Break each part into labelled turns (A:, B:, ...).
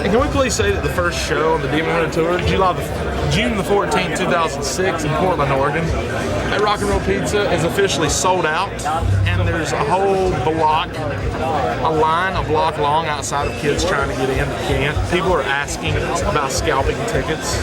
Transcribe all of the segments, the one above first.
A: And can we please say that the first show on the Demon Hunter Tour, June the 14th, 2006 in Portland, Oregon, at Rock and Roll Pizza is officially sold out, and there's a whole block, a block long outside of kids trying to get in that can't. People are asking about scalping tickets.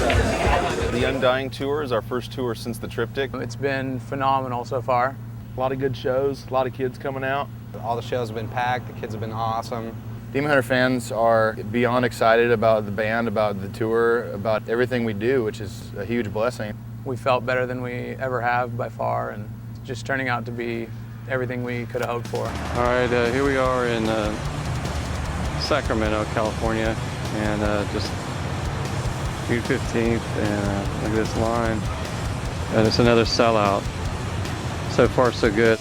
B: The Undying tour is our first tour since the Triptych.
C: It's been phenomenal so far.
A: A lot of good shows, a lot of kids coming out.
D: All the shows have been packed, the kids have been awesome.
E: Demon Hunter fans are beyond excited about the band, about the tour, about everything we do, which is a huge blessing.
C: We felt better than we ever have by far, and it's just turning out to be everything we could have hoped for.
F: All right, here we are in Sacramento, California, and just June 15th, and look at this line. And it's another sellout. So far, so good.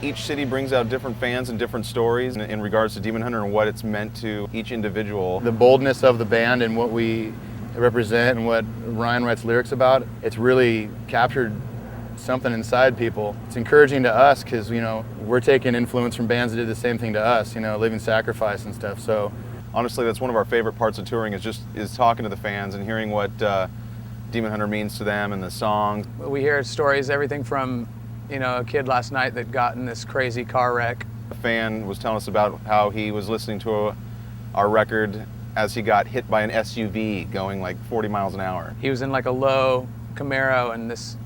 B: Each city brings out different fans and different stories in regards to Demon Hunter and what it's meant to each individual.
E: The boldness of the band and what we represent and what Ryan writes lyrics about, it's really captured something inside people. It's encouraging to us because, you know, we're taking influence from bands that did the same thing to us, you know, Living Sacrifice and stuff. So
B: honestly, that's one of our favorite parts of touring is talking to the fans and hearing what Demon Hunter means to them and the songs.
C: We hear stories, everything from, you know, a kid last night that got in this crazy car wreck.
B: A fan was telling us about how he was listening to our record as he got hit by an SUV going like 40 miles an hour.
C: He was in like a low Camaro, and this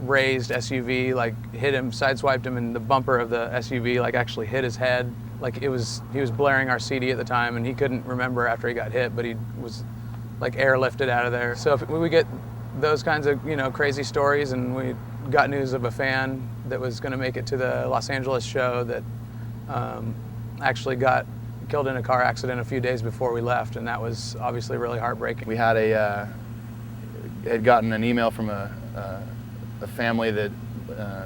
C: raised SUV like hit him, sideswiped him, and the bumper of the SUV like actually hit his head. Like he was blaring our CD at the time, and he couldn't remember after he got hit, but he was like airlifted out of there. So if we get those kinds of, you know, crazy stories, and we got news of a fan that was going to make it to the Los Angeles show that actually got killed in a car accident a few days before we left, and that was obviously really heartbreaking.
E: we had had gotten an email from a family that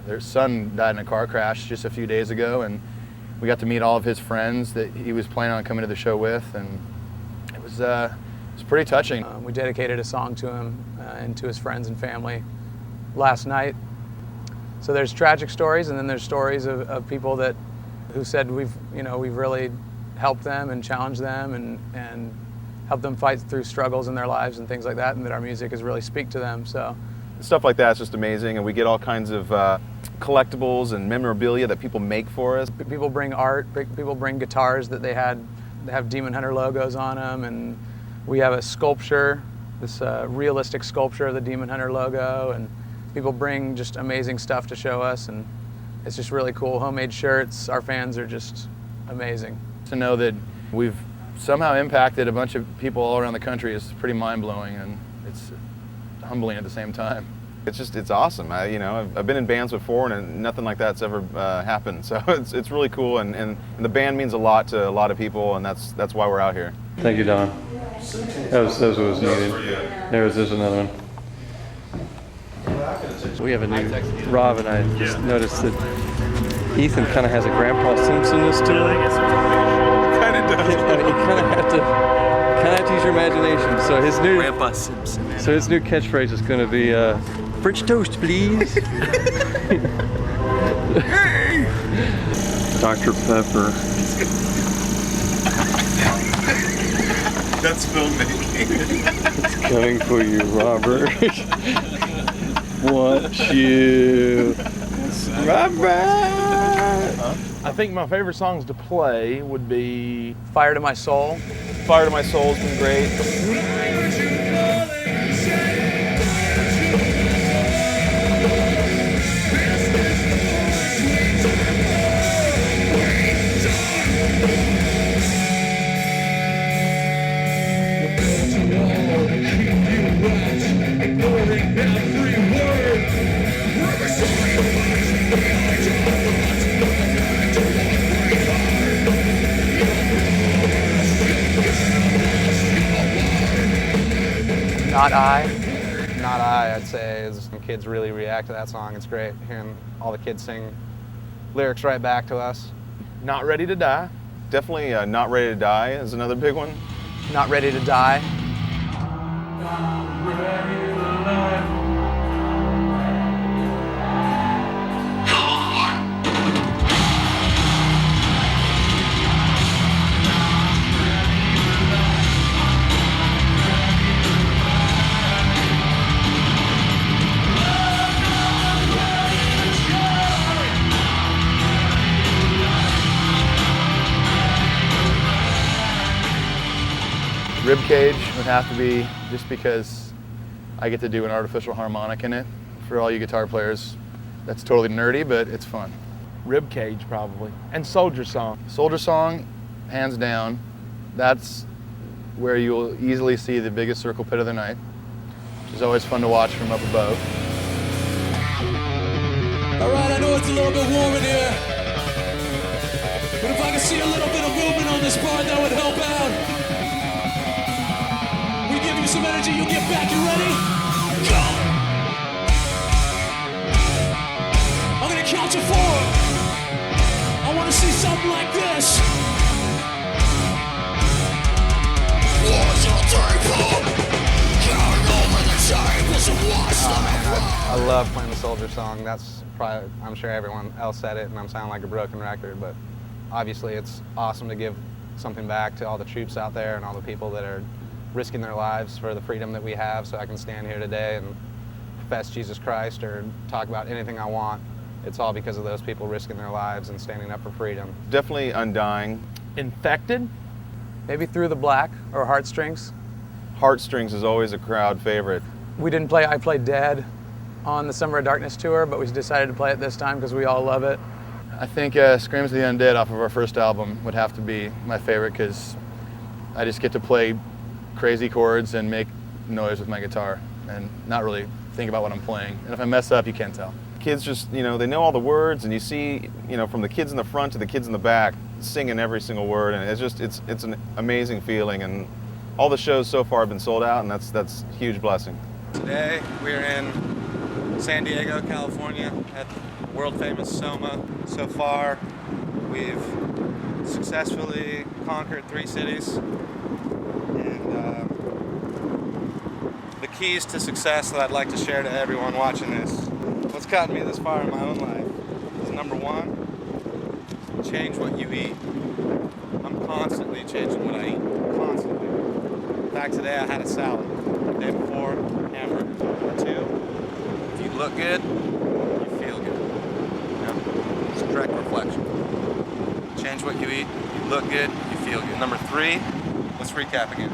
E: their son died in a car crash just a few days ago, and we got to meet all of his friends that he was planning on coming to the show with, and it was pretty touching.
C: We dedicated a song to him and to his friends and family last night. So there's tragic stories, and then there's stories of people who said we've really helped them and challenged them and helped them fight through struggles in their lives and things like that, and that our music has really speak to them. So
B: stuff like that's just amazing, and we get all kinds of collectibles and memorabilia that people make for us.
C: People bring art, people bring guitars that they have Demon Hunter logos on them, and we have a sculpture, this realistic sculpture of the Demon Hunter logo, and people bring just amazing stuff to show us, and it's just really cool. Homemade shirts, our fans are just amazing.
E: To know that we've somehow impacted a bunch of people all around the country is pretty mind-blowing, and it's humbling at the same time.
B: It's awesome. I've been in bands before, and nothing like that's ever happened. So it's really cool, and the band means a lot to a lot of people, and that's why we're out here.
F: Thank you, Don. That was what was needed. There's another one. We have a new Rob, and I just noticed that Ethan kind of has a Grandpa Simpson-ness to him.
A: Kind of does.
F: You kind of have to use your imagination. So his new
A: Grandpa Simpson.
F: So his new catchphrase is going to be French toast, please.
A: Hey!
F: Dr. Pepper.
A: That's filmmaking.
F: It's coming for you, Robert. Want you, Robert.
A: I think my favorite songs to play would be
C: Fire to My Soul.
B: Fire to My Soul's been great.
C: Not I.
D: Not I, I'd say, is when kids really react to that song. It's great hearing all the kids sing lyrics right back to us.
A: Not Ready to Die.
B: Definitely Not Ready to Die is another big one.
C: Not Ready to Die.
E: Ribcage would have to be, just because I get to do an artificial harmonic in it. For all you guitar players, that's totally nerdy, but it's fun.
A: Ribcage probably. And Soldier Song.
E: Soldier Song, hands down. That's where you'll easily see the biggest circle pit of the night, which is always fun to watch from up above.
G: All right, I know it's a little bit warm in here, but if I could see a little bit of movement on this part, that would help out. We give you some energy, you get back, you ready? Go! I'm gonna count to 4. I wanna see something like this. 1, 2, 3, 4. Counting over the tables and watch them.
D: I love playing the Soldier Song. That's probably, I'm sure everyone else said it and I'm sounding like a broken record, but obviously it's awesome to give something back to all the troops out there and all the people that are risking their lives for the freedom that we have, so I can stand here today and profess Jesus Christ or talk about anything I want. It's all because of those people risking their lives and standing up for freedom.
B: Definitely Undying.
A: Infected.
C: Maybe Through the Black or Heartstrings.
B: Heartstrings is always a crowd favorite.
C: We didn't play I Played Dead on the Summer of Darkness tour, but we decided to play it this time because we all love it.
E: I think Screams of the Undead off of our first album would have to be my favorite, because I just get to play crazy chords and make noise with my guitar and not really think about what I'm playing. And if I mess up, you can't tell.
B: Kids just, they know all the words, and you see, from the kids in the front to the kids in the back singing every single word, and it's an amazing feeling. And all the shows so far have been sold out, and that's a huge blessing.
H: Today we're in San Diego, California at the world famous Soma. So far we've successfully conquered 3 cities, and the keys to success that I'd like to share to everyone watching this, what's gotten me this far in my own life, is number 1, change what you eat. I'm constantly changing what I eat, constantly. In fact, today I had a salad. The day before, hamburger. Number 2, if you look good, you feel good. It's direct reflection. Change what you eat, you look good, you feel good. Number 3, let's recap again.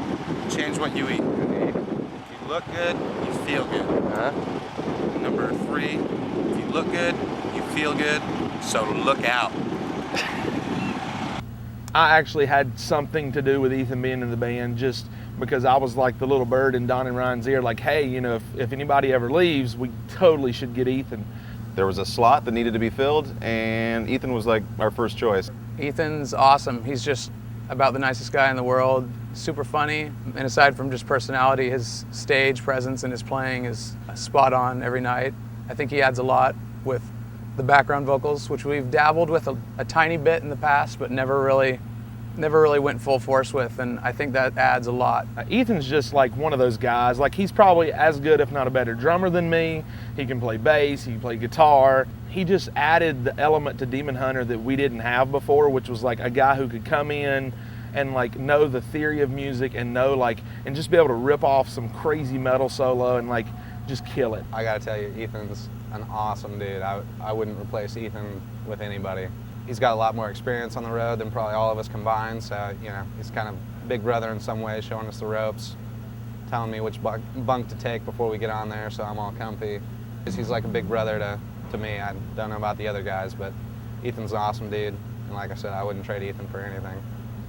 H: Change what you eat. If you look good, you feel good. Number 3, if you look good, you feel good, so look out.
A: I actually had something to do with Ethan being in the band, just because I was like the little bird in Don and Ryan's ear, like, hey, if anybody ever leaves, we totally should get Ethan.
B: There was a slot that needed to be filled, and Ethan was like our first choice.
C: Ethan's awesome. He's just about the nicest guy in the world, super funny, and aside from just personality, his stage presence and his playing is spot on every night. I think he adds a lot with the background vocals, which we've dabbled with a tiny bit in the past, but never really went full force with, and I think that adds a lot.
A: Ethan's just like one of those guys, like he's probably as good, if not a better drummer than me. He can play bass, he can play guitar. He just added the element to Demon Hunter that we didn't have before, which was like a guy who could come in and like know the theory of music and know and just be able to rip off some crazy metal solo and like just kill it.
D: I gotta tell you, Ethan's an awesome dude. I wouldn't replace Ethan with anybody. He's got a lot more experience on the road than probably all of us combined, so he's kind of big brother in some way, showing us the ropes, telling me which bunk to take before we get on there so I'm all comfy. He's like a big brother to me. I don't know about the other guys, but Ethan's an awesome dude, and like I said, I wouldn't trade Ethan for anything.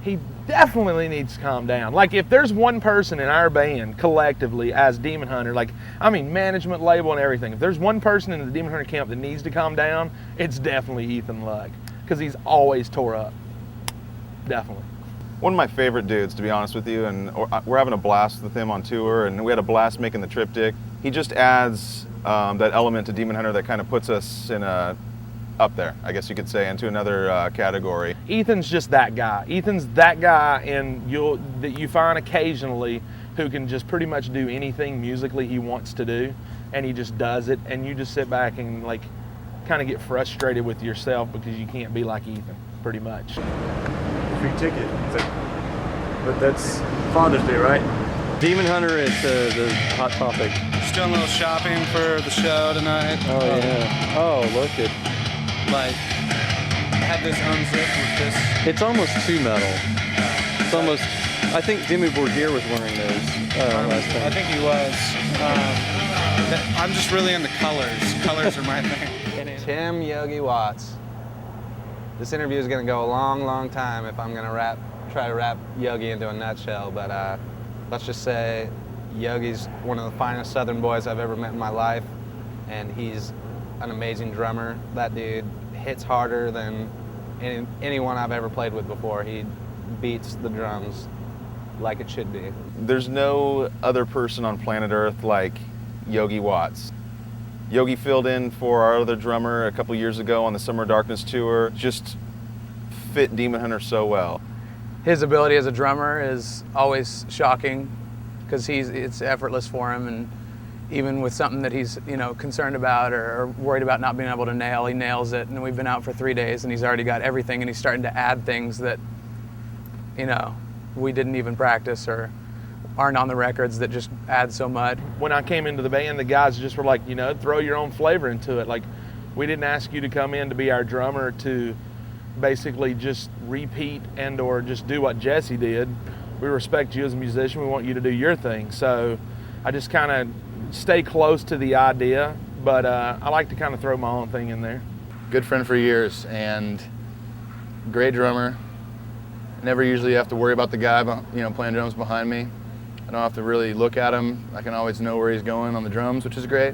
A: He definitely needs to calm down. Like if there's one person in our band collectively as Demon Hunter, management, label and everything, if there's one person in the Demon Hunter camp that needs to calm down, it's definitely Ethan Luck, because he's always tore up. Definitely.
B: One of my favorite dudes, to be honest with you, and we're having a blast with him on tour, and we had a blast making the triptych. He just adds that element to Demon Hunter that kind of puts us in up there, I guess you could say, into another category.
A: Ethan's just that guy. Ethan's that guy, and that you find occasionally who can just pretty much do anything musically he wants to do, and he just does it, and you just sit back and kind of get frustrated with yourself because you can't be like Ethan, pretty much.
I: Free ticket. But that's Father's Day, right?
F: Demon Hunter is the hot topic.
H: Just doing a little shopping for the show tonight.
F: Oh yeah. Oh, look at.
H: I had this unzipped with this.
F: It's almost too metal. It's almost. I think Demi Borgir was wearing those last
H: I
F: time.
H: think he was. I'm just really into colors. Colors are my thing.
D: Tim Yogi Watts. This interview is going to go a long, long time if I'm going to try to wrap Yogi into a nutshell, but let's just say Yogi's one of the finest Southern boys I've ever met in my life, and he's an amazing drummer. That dude hits harder than anyone I've ever played with before. He beats the drums like it should be.
B: There's no other person on planet Earth like Yogi Watts. Yogi filled in for our other drummer a couple years ago on the Summer Darkness tour. Just fit Demon Hunter so well.
C: His ability as a drummer is always shocking because it's effortless for him, and even with something that he's concerned about or worried about not being able to nail, he nails it. And we've been out for 3 days and he's already got everything, and he's starting to add things that we didn't even practice or aren't on the records that just add so much.
A: When I came into the band, the guys just were like, throw your own flavor into it. Like, we didn't ask you to come in to be our drummer to basically just repeat and or just do what Jesse did. We respect you as a musician. We want you to do your thing. So I just kind of stay close to the idea, but I like to kind of throw my own thing in there.
E: Good friend for years and great drummer. Never usually have to worry about the guy, playing drums behind me. I don't have to really look at him. I can always know where he's going on the drums, which is great.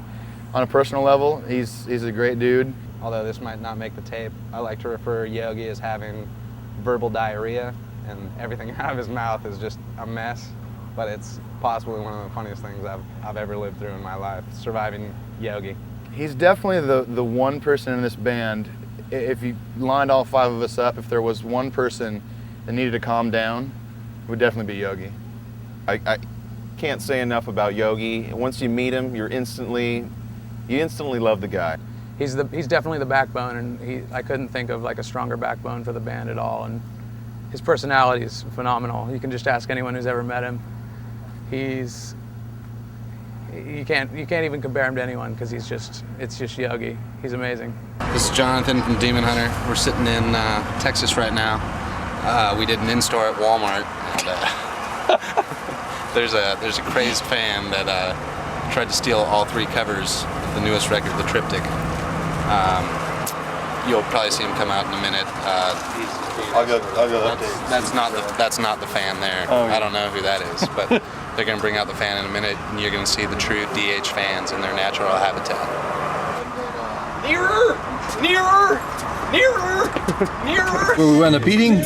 E: On a personal level, he's a great dude.
D: Although this might not make the tape, I like to refer Yogi as having verbal diarrhea, and everything out of his mouth is just a mess. But it's possibly one of the funniest things I've ever lived through in my life, surviving Yogi.
E: He's definitely the one person in this band. If you lined all 5 of us up, if there was one person that needed to calm down, it would definitely be Yogi.
B: I can't say enough about Yogi. Once you meet him, you instantly love the guy.
C: He's definitely the backbone, and I couldn't think of like a stronger backbone for the band at all. And his personality is phenomenal. You can just ask anyone who's ever met him. You can't even compare him to anyone because it's just Yogi. He's amazing.
H: This is Jonathan from Demon Hunter. We're sitting in Texas right now. We did an in-store at Walmart, and there's a crazed fan that tried to steal all 3 covers of the newest record, The Triptych. You'll probably see him come out in a minute.
B: I'll go update.
H: That's not the fan there.
F: Oh, yeah.
H: I don't know who that is, but they're going to bring out the fan in a minute, and you're going to see the true DH fans in their natural habitat.
G: Nearer! Nearer! Nearer! Nearer!
F: Well, we went to beating.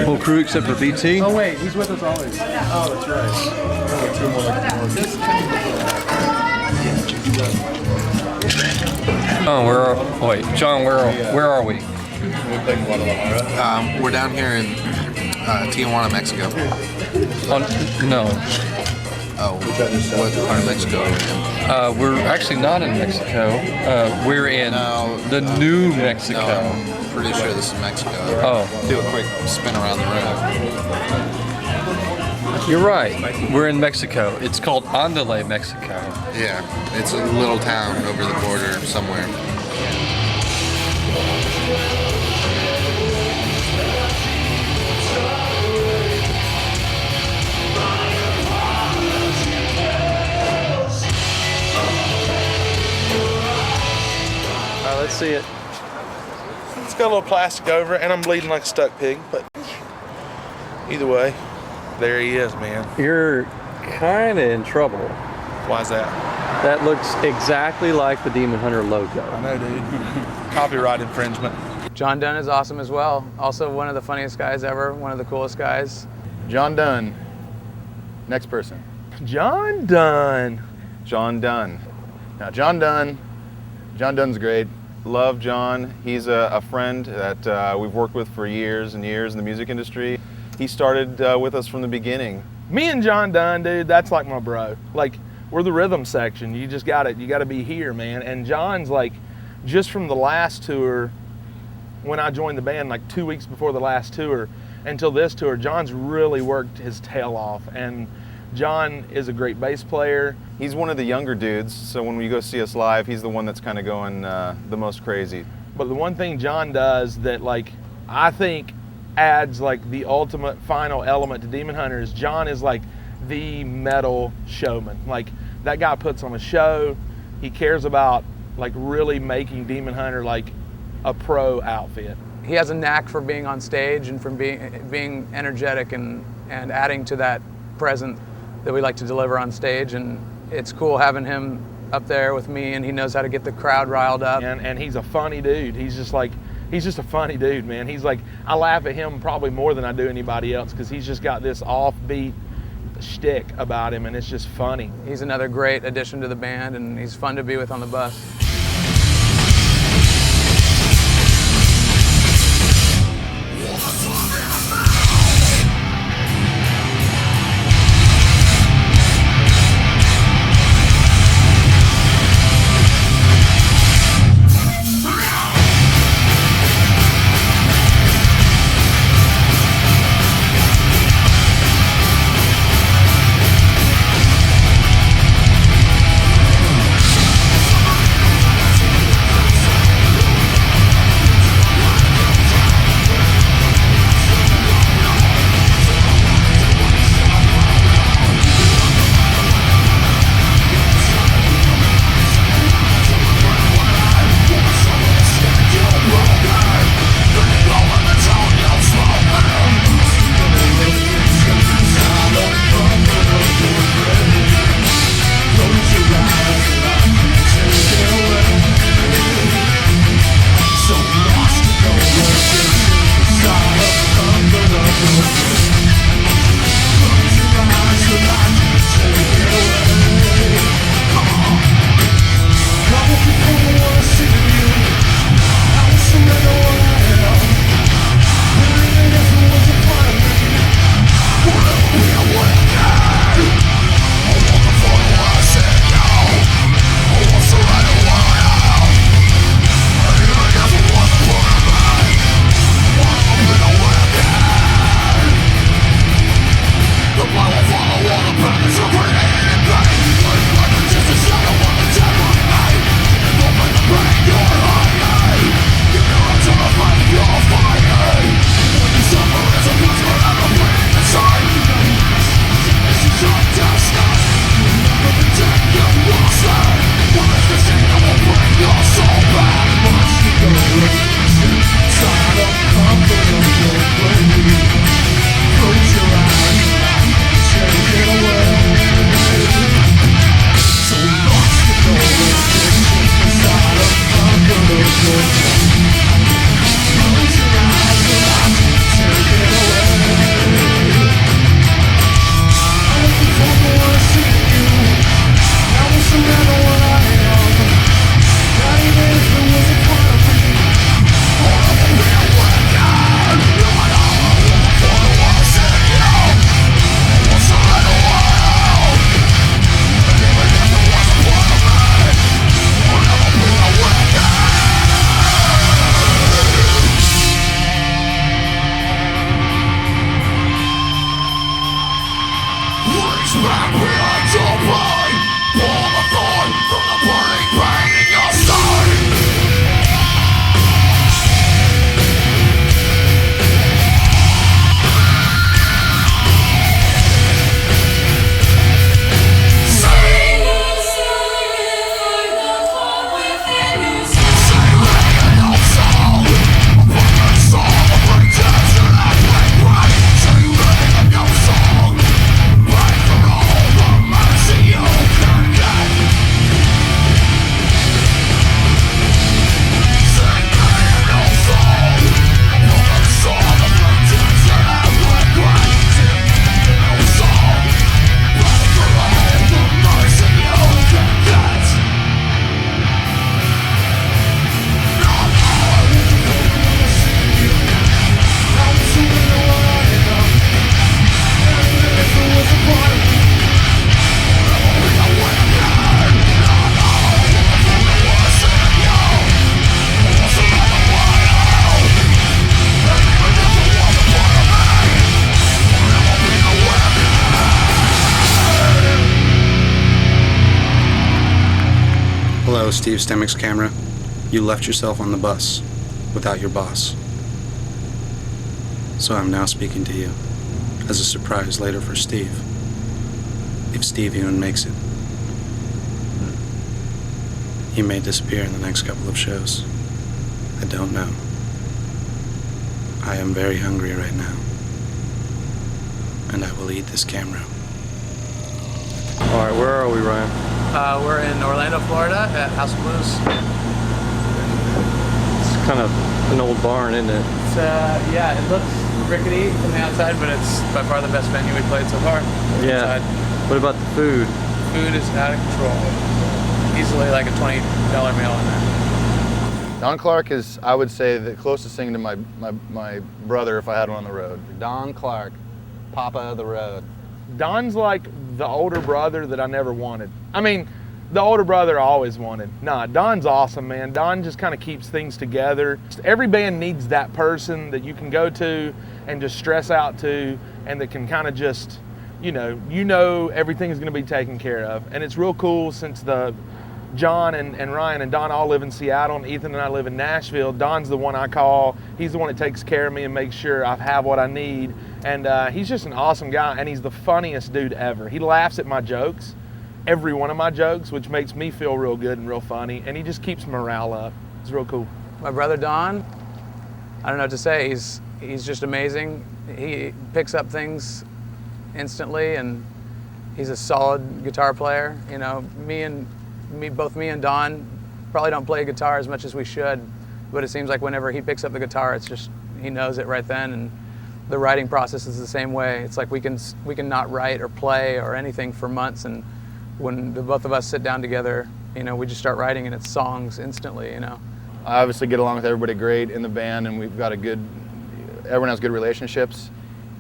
F: Whole crew except for BT.
I: Oh wait, he's with us always. Oh, that's right.
F: John, where are we?
H: We're down here in Tijuana, Mexico.
F: No.
H: Oh, what part of Mexico are we in?
F: We're actually not in Mexico. We're in the New Mexico.
H: No, I'm pretty sure this is Mexico.
F: Oh.
H: Do a quick spin around the room.
F: You're right. We're in Mexico. It's called Undying, Mexico.
H: Yeah, it's a little town over the border somewhere.
F: Let's see it.
A: It's got a little plastic over it, and I'm bleeding like a stuck pig, but either way, there he is, man.
F: You're kind of in trouble.
A: Why's that?
F: That looks exactly like the Demon Hunter logo.
A: I know, dude. Copyright infringement.
C: John Dunn is awesome as well. Also one of the funniest guys ever, one of the coolest guys.
E: John Dunn. Next person.
A: John Dunn.
B: John Dunn.
E: Now, John Dunn's great.
B: Love John. He's a friend that we've worked with for years and years in the music industry. He started with us from the beginning.
A: Me and John Dunn, dude, that's like my bro. Like, we're the rhythm section. You gotta be here, man. And John's like, just from the last tour, when I joined the band, like 2 weeks before the last tour, until this tour, John's really worked his tail off. And John is a great bass player.
B: He's one of the younger dudes, so when you go see us live, he's the one that's kind of going the most crazy.
A: But the one thing John does that, like, I think adds like the ultimate final element to Demon Hunter is John is like the metal showman. Like that guy puts on a show. He cares about like really making Demon Hunter like a pro outfit.
C: He has a knack for being on stage and from being energetic and adding to that present that we like to deliver on stage. And it's cool having him up there with me, and he knows how to get the crowd riled up.
A: And he's a funny dude. He's just a funny dude, man. He's like, I laugh at him probably more than I do anybody else because he's just got this offbeat shtick about him, and it's just funny.
C: He's another great addition to the band, and he's fun to be with on the bus.
J: Hello, Steve Stemmick's camera. You left yourself on the bus without your boss. So I'm now speaking to you as a surprise later for Steve. If Steve even makes it. He may disappear in the next couple of shows. I don't know. I am very hungry right now. And I will eat this camera.
F: All right, where are we, Ryan?
C: We're in Orlando, Florida at House of Blues.
F: It's kind of an old barn, isn't it?
C: It's, yeah, it looks rickety from the outside, but it's by far the best venue we've played so far.
F: Yeah.
C: Inside.
F: What about the food?
C: Food is out of control. Easily like a $20 meal in there.
E: Don Clark is, I would say, the closest thing to my brother if I had one on the road.
D: Don Clark, Papa of the Road.
A: Don's like the older brother that I never wanted. I mean, the older brother I always wanted. Nah, Don's awesome, man. Don just kind of keeps things together. Every band needs that person that you can go to and just stress out to, and that can kind of just, you know everything's going to be taken care of. And it's real cool since John and Ryan and Don all live in Seattle, and Ethan and I live in Nashville. Don's the one I call. He's the one that takes care of me and makes sure I have what I need. And he's just an awesome guy, and he's the funniest dude ever. He laughs at my jokes, every one of my jokes, which makes me feel real good and real funny, and he just keeps morale up. It's real cool.
C: My brother Don, I don't know what to say. He's just amazing. He picks up things instantly, and he's a solid guitar player. You know, both me and Don probably don't play guitar as much as we should, but it seems like whenever he picks up the guitar, it's just, he knows it right then. And the writing process is the same way. It's like we can not write or play or anything for months, and when the both of us sit down together, we just start writing, and it's songs instantly.
E: I obviously get along with everybody great in the band, and we've got everyone has good relationships.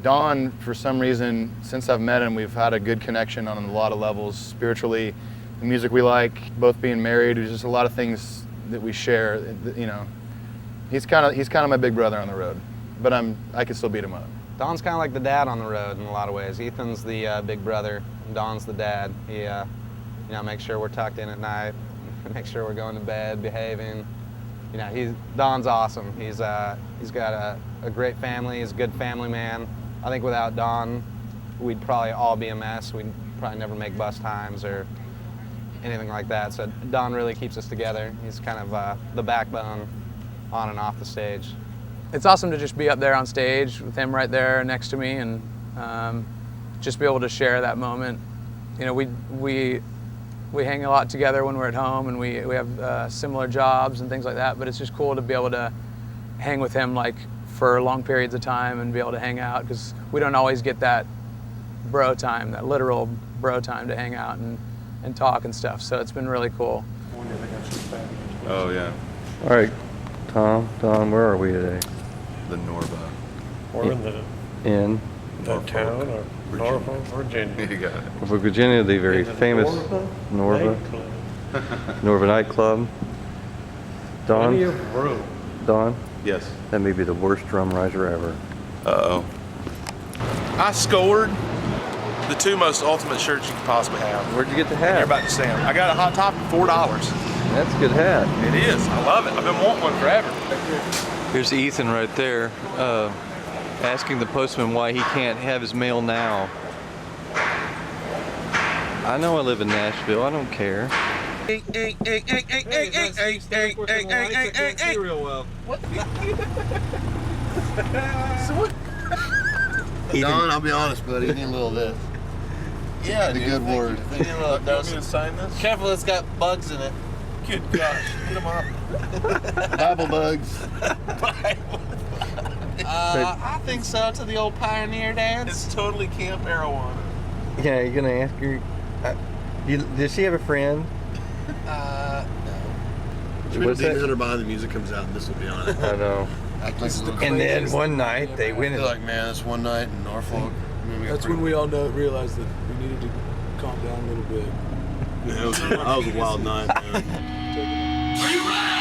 E: Don, for some reason, since I've met him, we've had a good connection on a lot of levels, spiritually, the music we like, both being married. There's just a lot of things that we share. He's kind of my big brother on the road, but I can still beat him up.
D: Don's kind of like the dad on the road in a lot of ways. Ethan's the big brother, Don's the dad. He makes sure we're tucked in at night, make sure we're going to bed, behaving. Don's awesome. He's got a great family. He's a good family man. I think without Don, we'd probably all be a mess. We'd probably never make bus times or anything like that. So Don really keeps us together. He's kind of the backbone on and off the stage.
C: It's awesome to just be up there on stage with him right there next to me, and just be able to share that moment. We hang a lot together when we're at home, and we have similar jobs and things like that, but it's just cool to be able to hang with him like for long periods of time and be able to hang out, because we don't always get that bro time, that literal bro time to hang out and talk and stuff. So it's been really cool.
B: Oh yeah.
F: All right, Don, where are we today?
B: The Norva.
I: We're in the town or Norfolk, Virginia.
B: You got it.
F: Norfolk, Virginia, the very famous Norva nightclub. Don,
B: Yes.
F: that may be the worst drum riser ever.
B: Uh-oh.
A: I scored the two most ultimate shirts you could possibly have.
F: Where'd you get the
A: You're
F: hat?
A: about to see them. I got a Hot Topic, $4.
F: That's a good hat.
A: It is. I love it. I've been wanting one forever.
F: Here's Ethan right there, asking the postman why he can't have his mail now. I know I live in Nashville. I don't care.
K: Don, I'll be honest, buddy. You need a little of this.
L: Yeah,
K: the good word.
L: You need a little dose.
A: to sign this?
L: Careful, it's got bugs in it.
A: Good gosh. Get them off.
K: Bible bugs.
L: I think so. To the old pioneer dance.
A: It's totally Camp Arowana.
F: Yeah, you're gonna ask her. Does she have a friend?
L: No.
F: What's that?
K: Demon behind the music comes out, and this will be on it.
F: I know.
L: And
F: then one night they went
K: They're like, man, it's one night in Norfolk.
G: That's when we all realized that we needed to calm down a little bit.
K: Yeah, that was a wild night, man.
G: Are you ready?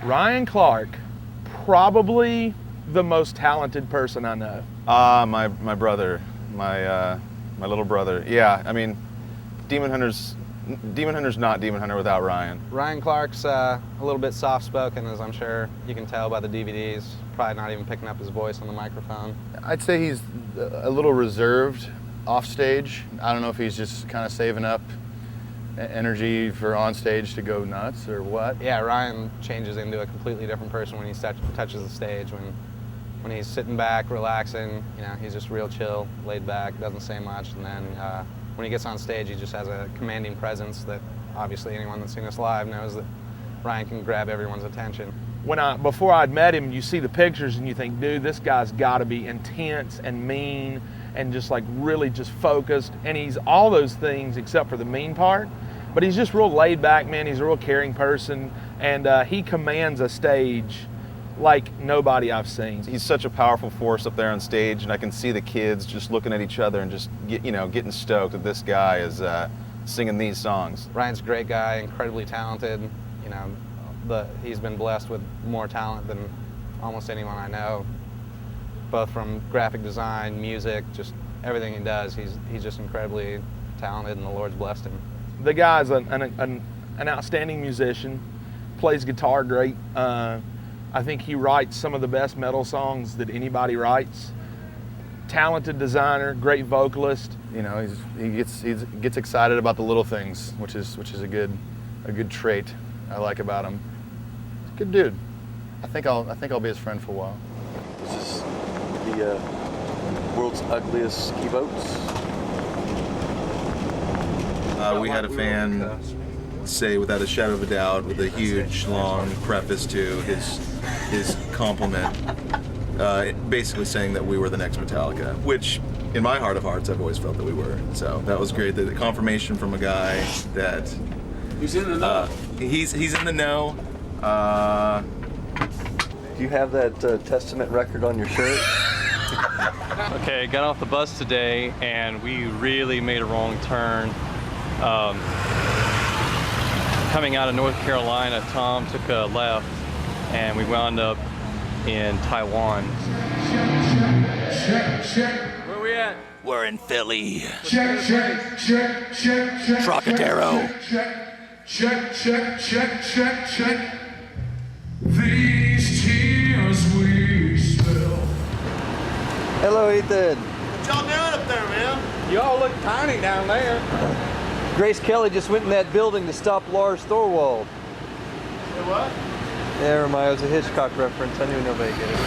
A: Ryan Clark, probably the most talented person I know.
B: My brother, my little brother. Yeah, I mean, Demon Hunter's not Demon Hunter without Ryan.
D: Ryan Clark's a little bit soft-spoken, as I'm sure you can tell by the DVDs. Probably not even picking up his voice on the microphone.
E: I'd say he's a little reserved off stage. I don't know if he's just kind of saving up energy for on stage to go nuts or what.
D: Yeah, Ryan changes into a completely different person when he touches the stage. When he's sitting back, relaxing, you know, he's just real chill, laid back, doesn't say much. And then when he gets on stage, he just has a commanding presence that obviously anyone that's seen us live knows that Ryan can grab everyone's attention.
A: Before I'd met him, you see the pictures and you think, dude, this guy's got to be intense and mean and just like really just focused. And he's all those things except for the mean part. But he's just real laid back, man. He's a real caring person, and he commands a stage like nobody I've seen.
B: He's such a powerful force up there on stage, and I can see the kids just looking at each other and just getting stoked that this guy is singing these songs.
D: Ryan's a great guy, incredibly talented. You know, he's been blessed with more talent than almost anyone I know, both from graphic design, music, just everything he does. He's just incredibly talented, and the Lord's blessed him.
A: The guy's an outstanding musician, plays guitar great. I think he writes some of the best metal songs that anybody writes. Talented designer, great vocalist.
E: You know, he gets excited about the little things, which is a good trait I like about him. He's a good dude. I think I'll be his friend for a while.
K: This is the world's ugliest ski boats. We had a fan say without a shadow of a doubt, with a huge long preface to his compliment, basically saying that we were the next Metallica, which in my heart of hearts I've always felt that we were. So that was great. The confirmation from a guy that
G: He's in the know.
K: He's in the know. Do you have that Testament record on your shirt?
F: Okay, got off the bus today and we really made a wrong turn. Coming out of North Carolina, Tom took a left and we wound up in Taiwan.
G: Where we at?
M: We're in Philly.
G: Check.
M: Trocadero.
G: Check. These tears we spill.
K: Hello, Ethan.
L: What y'all doing up there, man?
C: Y'all look tiny down there.
K: Grace Kelly just went in that building to stop Lars Thorwald.
L: Say what?
K: Never mind, it was a Hitchcock reference. I knew nobody get it.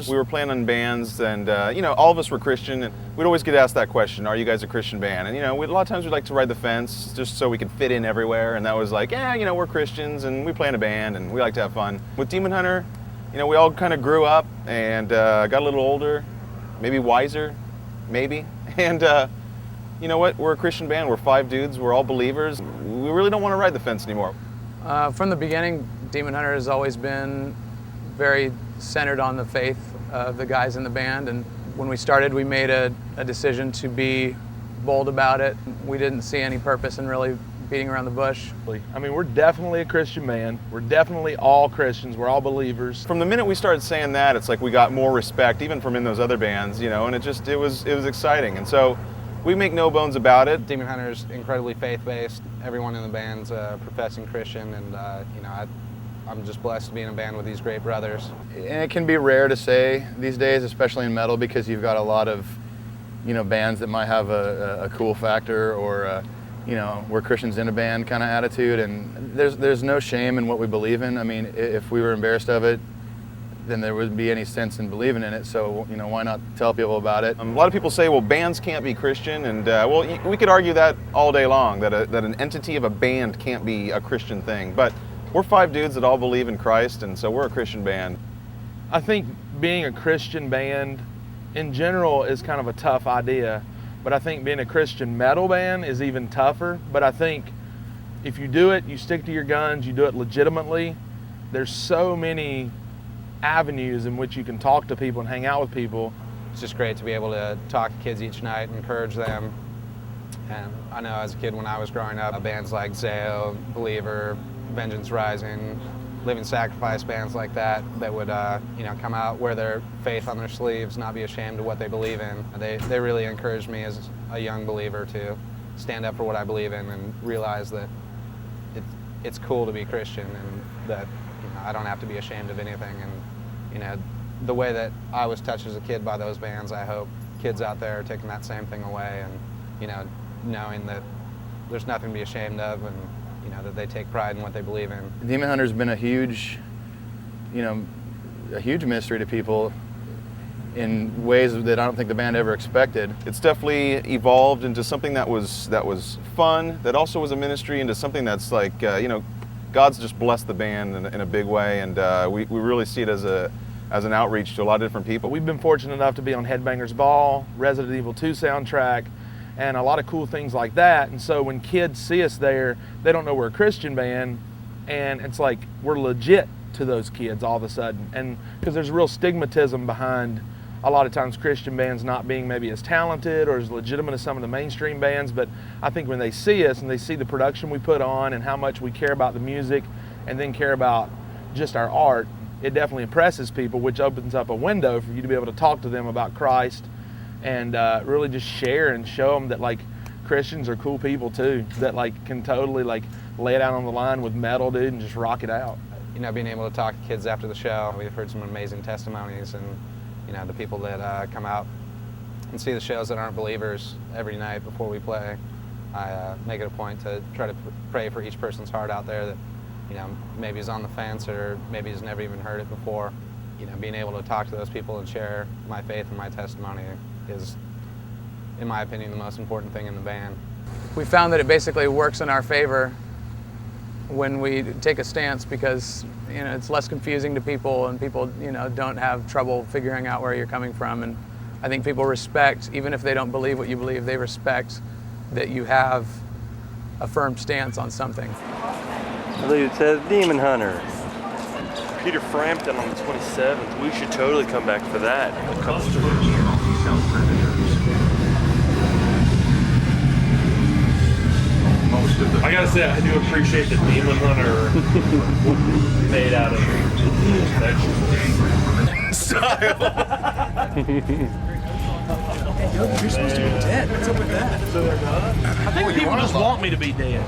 B: We were playing in bands, and all of us were Christian, and we'd always get asked that question, are you guys a Christian band? And a lot of times we'd like to ride the fence just so we could fit in everywhere, and that was like, we're Christians and we play in a band and we like to have fun. With Demon Hunter, we all kind of grew up and got a little older, maybe wiser, maybe, and you know what, we're a Christian band, we're 5 dudes, we're all believers, we really don't want to ride the fence anymore.
C: From the beginning, Demon Hunter has always been very centered on the faith of the guys in the band, and when we started we made a decision to be bold about it. We didn't see any purpose in really beating around the bush.
A: I mean, we're definitely a Christian band. We're definitely all Christians. We're all believers.
B: From the minute we started saying that, it's like we got more respect even from in those other bands, and it was exciting, and so we make no bones about it.
D: Demon Hunter's incredibly faith-based. Everyone in the band's a professing Christian, and I'm just blessed to be in a band with these great brothers.
E: And it can be rare to say these days, especially in metal, because you've got a lot of, bands that might have a cool factor or, we're Christians in a band kind of attitude. And there's no shame in what we believe in. I mean, if we were embarrassed of it, then there wouldn't be any sense in believing in it. So, why not tell people about it?
B: A lot of people say, well, bands can't be Christian, and we could argue that all day long, that an entity of a band can't be a Christian thing. But We're 5 dudes that all believe in Christ, and so we're a Christian band.
A: I think being a Christian band in general is kind of a tough idea, but I think being a Christian metal band is even tougher. But I think if you do it, you stick to your guns, you do it legitimately, there's so many avenues in which you can talk to people and hang out with people.
D: It's just great to be able to talk to kids each night and encourage them. And I know as a kid when I was growing up, bands like Zao, Believer, Vengeance Rising, Living Sacrifice, bands like that would come out, wear their faith on their sleeves, not be ashamed of what they believe in. They really encouraged me as a young believer to stand up for what I believe in and realize that it's cool to be Christian and that I don't have to be ashamed of anything. And the way that I was touched as a kid by those bands, I hope kids out there are taking that same thing away and knowing that there's nothing to be ashamed of and that they take pride in what they believe in.
E: Demon Hunter's been a huge mystery to people in ways that I don't think the band ever expected.
B: It's definitely evolved into something that was fun, that also was a ministry, into something that's like, God's just blessed the band in a big way, and we really see it as an outreach to a lot of different people.
A: We've been fortunate enough to be on Headbangers Ball, Resident Evil 2 soundtrack, and a lot of cool things like that. And so when kids see us there, they don't know we're a Christian band, and it's like we're legit to those kids all of a sudden. And because there's real stigmatism behind a lot of times Christian bands not being maybe as talented or as legitimate as some of the mainstream bands, but I think when they see us and they see the production we put on and how much we care about the music and then care about just our art, it definitely impresses people, which opens up a window for you to be able to talk to them about Christ and really just share and show them that like Christians are cool people too, that like can totally like lay it out on the line with metal, dude, and just rock it out.
D: Being able to talk to kids after the show, we've heard some amazing testimonies, and the people that come out and see the shows that aren't believers every night before we play. I make it a point to try to pray for each person's heart out there that maybe is on the fence or maybe has never even heard it before. Being able to talk to those people and share my faith and my testimony is, in my opinion, the most important thing in the band.
C: We found that it basically works in our favor when we take a stance because it's less confusing to people and people don't have trouble figuring out where you're coming from. And I think people respect, even if they don't believe what you believe, they respect that you have a firm stance on something.
F: I believe it says Demon Hunter. Peter Frampton on the 27th. We should totally come back for that.
I: I gotta say, I do appreciate the Demon Hunter made out of vegetables.
G: You're supposed to be dead. What's up with that? So they're not?
A: I think people just want me to be dead.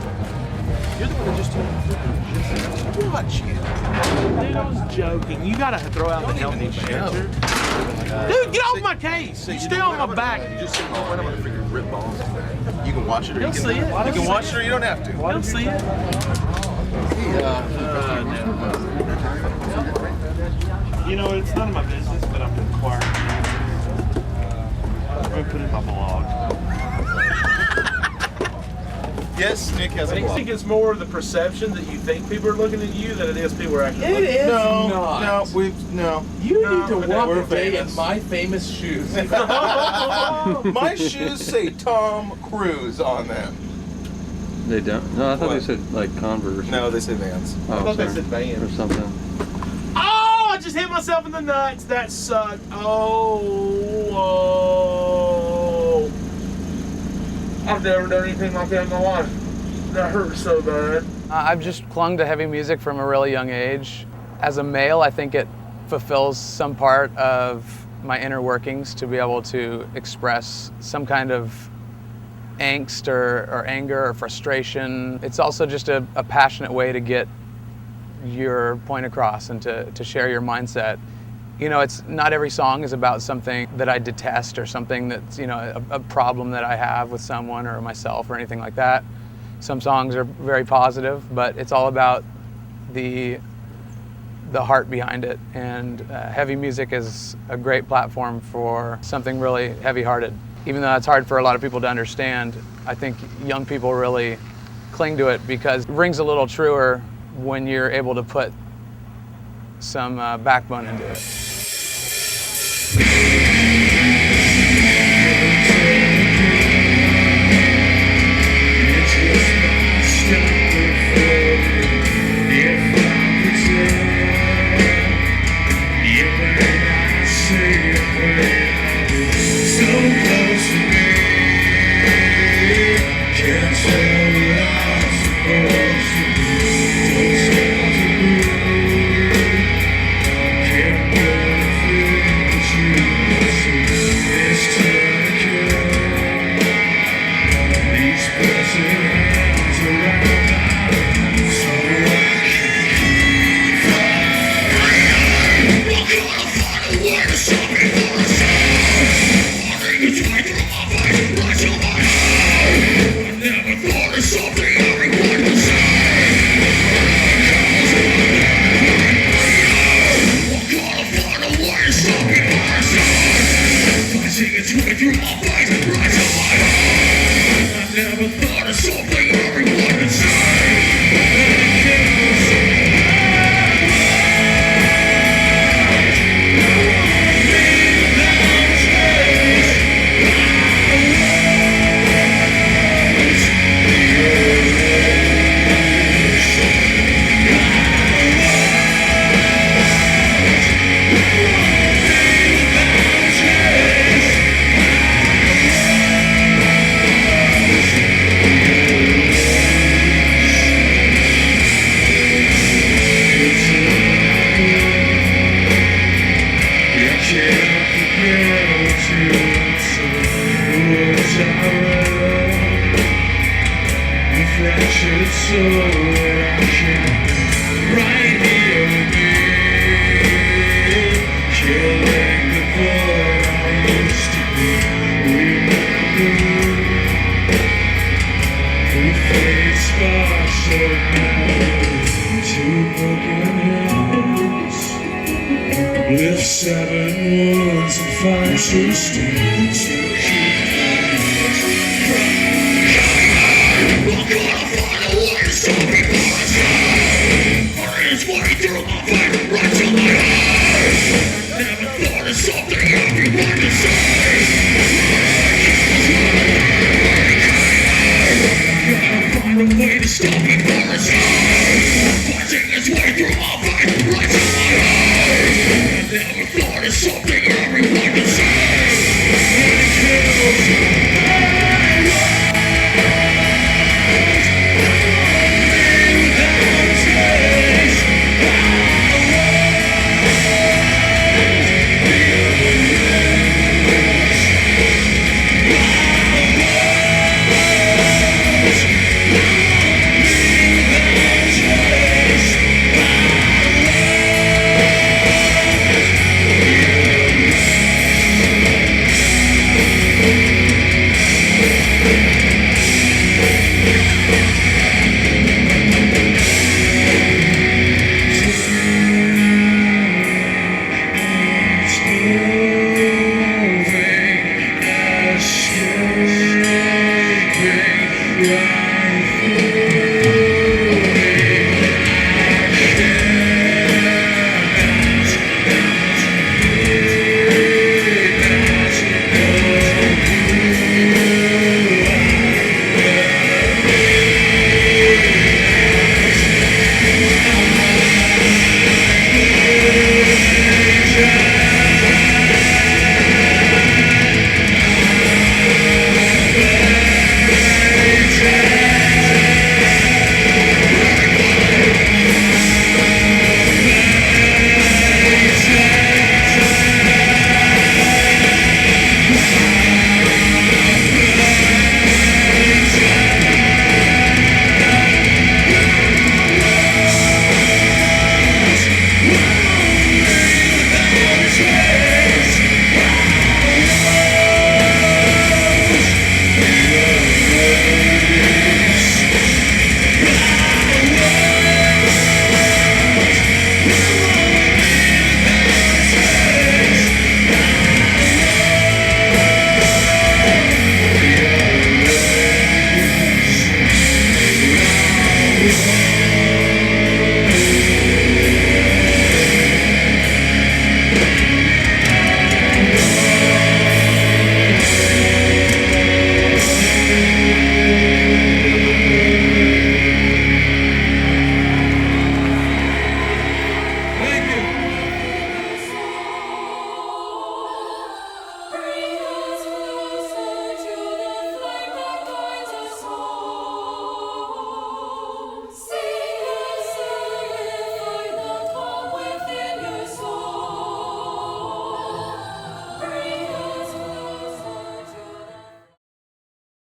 G: You're the one that just told
A: Watch you. Dude, I was joking. You gotta throw out the healthy banter. Dude, get off my case. You stay on my back.
K: You just sit on when I'm gonna freaking rip balls. You can watch it or you can
A: see it.
K: You can watch it or you don't have to.
A: Let him see it.
I: You know, it's none of my business, but I'm required to answer. I'm going to put it in my blog.
K: Yes, Nick has a
A: I
K: blog.
A: think it's more the perception that you think people are looking at you than it is people are actually
G: It
A: looking.
G: is
K: No,
G: not.
K: no.
G: You need to walk
K: we're
G: a day
K: famous.
G: in my famous shoes.
K: My shoes say Tom Cruise on them.
F: They don't? No, I thought
K: What?
F: they said like Converse.
K: No, they say Vans.
F: Oh,
A: I thought they
F: sorry.
A: said Vans.
F: Or something.
A: Oh, I just hit myself in the nuts. That sucked. Oh. I've never done anything like that in my life. That hurt so bad.
C: I've just clung to heavy music from a really young age. As a male, I think it fulfills some part of my inner workings to be able to express some kind of angst or anger or frustration. It's also just a passionate way to get your point across and to share your mindset. You know, it's not every song is about something that I detest or something that's, you know, a problem that I have with someone or myself or anything like that. Some songs are very positive, but it's all about the heart behind it. And heavy music is a great platform for something really heavy-hearted. Even though that's hard for a lot of people to understand, I think young people really cling to it because it rings a little truer when you're able to put some backbone into it.
G: Lift 7 wounds and find true strength to keep we're gonna find a way to stop it before it's time. It's running through my veins, right to my heart. Never thought of something everyone could say. Gotta find a way to stop it before it's time. Fighting its way through my veins, right to my heart. Never thought of something